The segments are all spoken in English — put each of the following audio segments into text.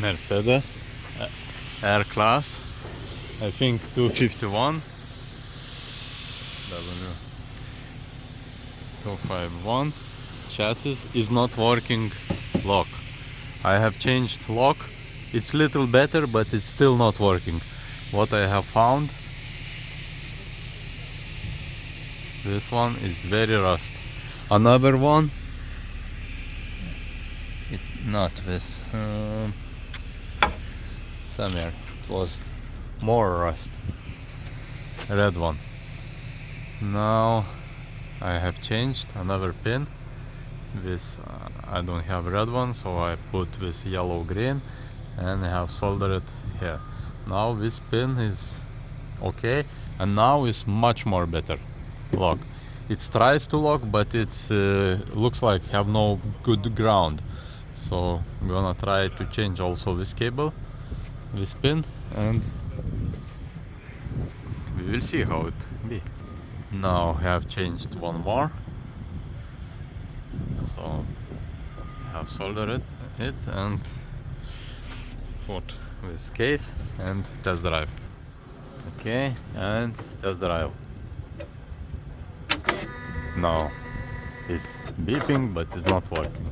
Mercedes R class, I think 251 w251 chassis is not working lock. I have changed lock, it's little better but it's still not working. What I have found, this one is very rust. Another one, not this, somewhere it was more rust, red one. Now I have changed another pin. This I don't have red one, so I put this yellow green and I have soldered it here. Now this pin is okay, and now it's much more better lock. It tries to lock, but it looks like have no good ground. So I'm gonna try to change also this cable, this pin, and we will see how it be. Now I have changed one more, so I have soldered it and put this case and test drive. Okay, and test drive. Now it's beeping, but it's not working.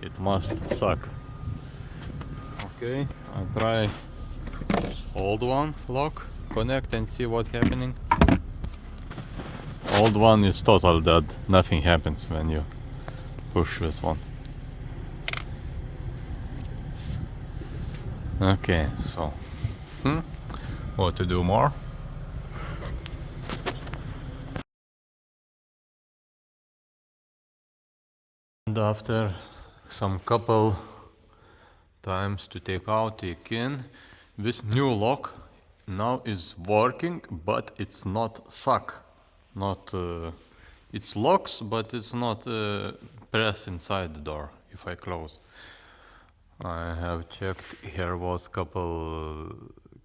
It must suck. Okay, I try old one lock, connect and see what's happening. Old one is total dead. Nothing happens when you push this one. Okay, so what to do more? And after some couple times to take out, take in, this new lock now is working, but it's not suck. Not it's locks, but it's not press inside the door if I close. I have checked, here was couple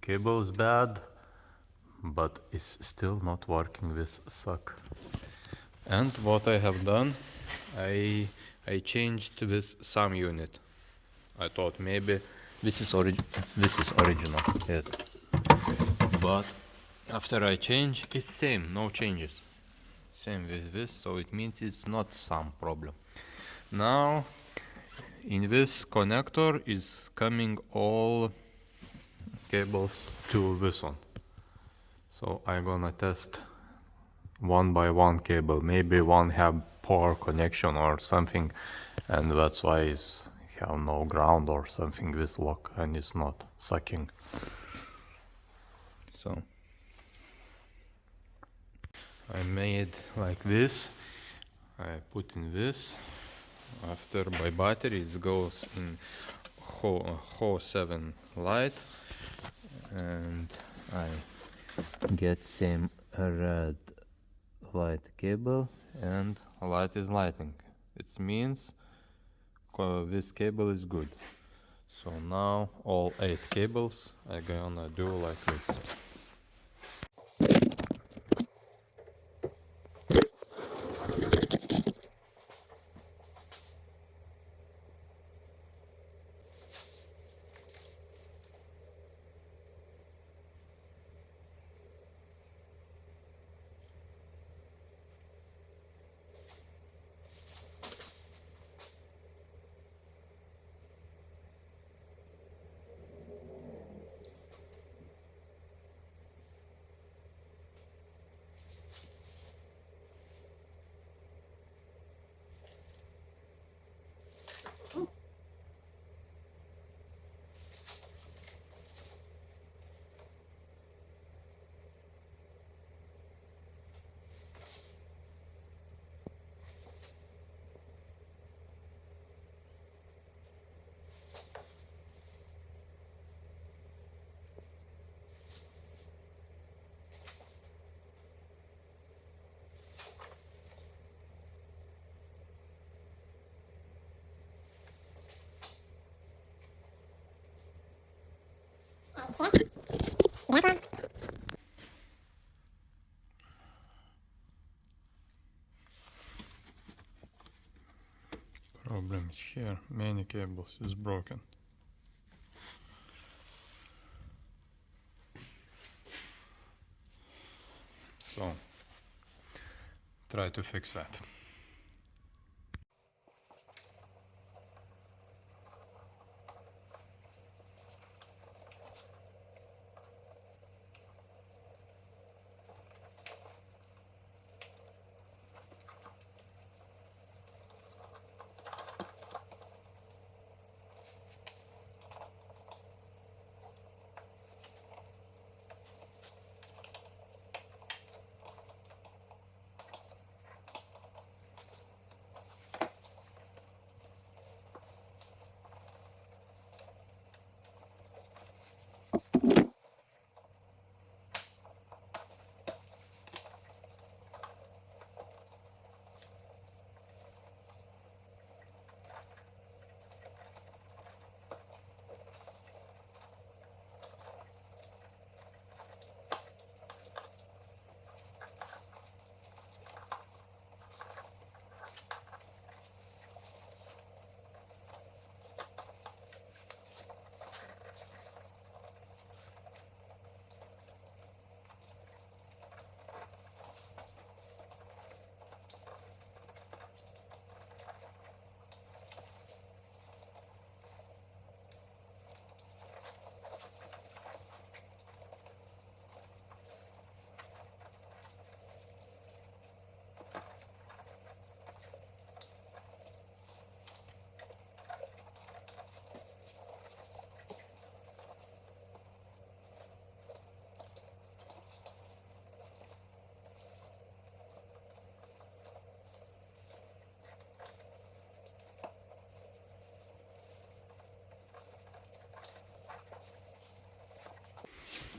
cables bad, but it's still not working with suck. And what I have done, I changed this sum unit. I thought maybe this is original, yes. But after I change, it's same, no changes. Same with this, so it means it's not some problem. Now in this connector is coming all cables to this one. So I'm gonna test one by one cable. Maybe one have poor connection or something, and that's why it's have no ground or something this lock and it's not sucking. So I made like this. I put in this. After by battery it goes in Ho7 light, and I get same red light cable and light is lighting. It means this cable is good. So now all 8 cables I'm gonna do like this. Problem is here, many cables is broken. So try to fix that.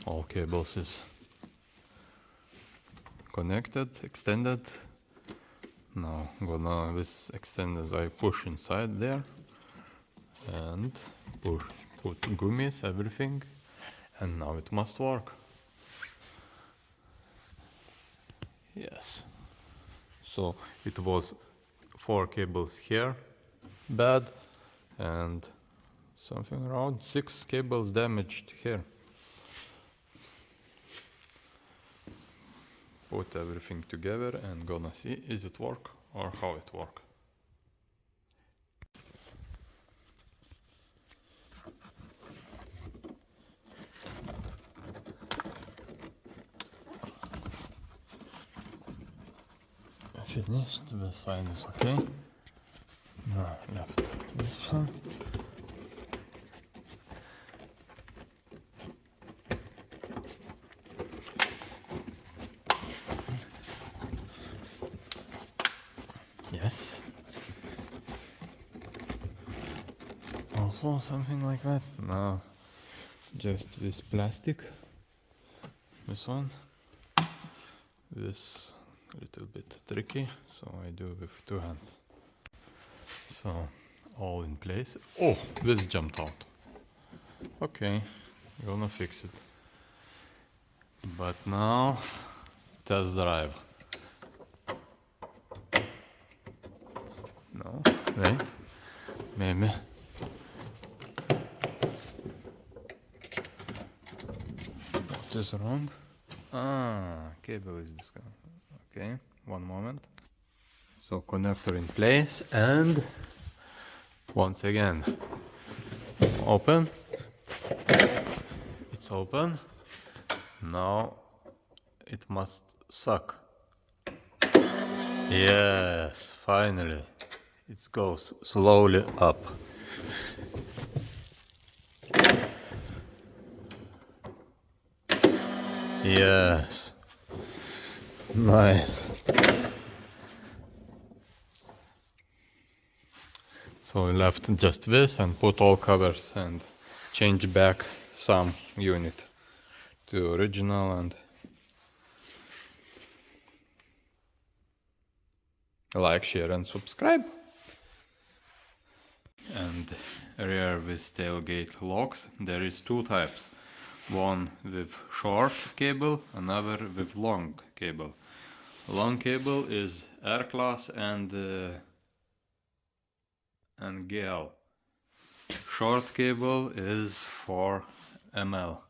All cables is connected, extended. Now gonna this extended I push inside there and put gummies, everything, and now it must work. Yes. So it was 4 cables here bad and something around 6 cables damaged here. Put everything together and gonna see is it work or how it work. Finished, the side is okay. Now left this one. Yes. Also something like that. Now just this plastic. This one. This a little bit tricky, so I do with 2 hands. So all in place. Oh, this jumped out. Okay, gonna fix it. But now test drive. No, wait, maybe. What is wrong? Ah, cable is disconnected. Okay, one moment. So connector in place and once again open. It's open. Now it must suck. Yes, finally. It goes slowly up. Yes. Nice. So we left just this and put all covers and change back some unit to original and like, share and subscribe. And rear with tailgate locks there is 2 types. One with short cable, another with long cable. Long cable is R class and GL. Short cable is for ML.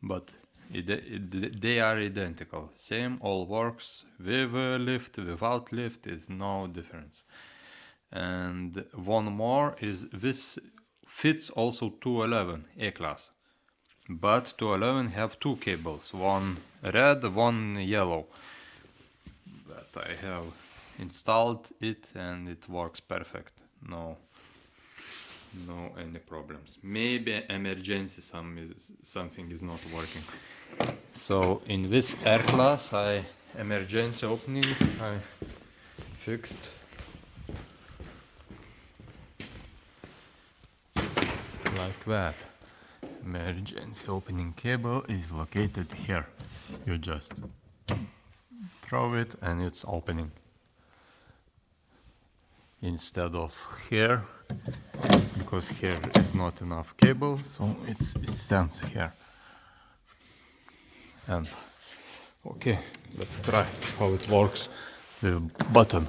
But They are identical. Same, all works with a lift, without lift, is no difference. And one more is this fits also 211 A-class. But 211 have two cables, one red, one yellow. But I have installed it and it works perfect. No any problems. Maybe emergency something is not working. So in this air class emergency opening I fixed like that. Emergency opening cable is located here. You just throw it and it's opening. Instead of here, because here is not enough cable, so it stands here. And okay, let's try how it works with button.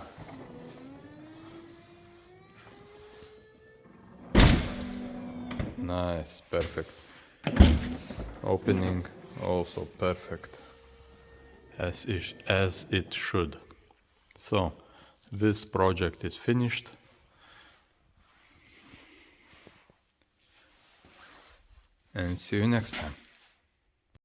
Nice, perfect. Opening also perfect, as it should. So this project is finished. And see you next time.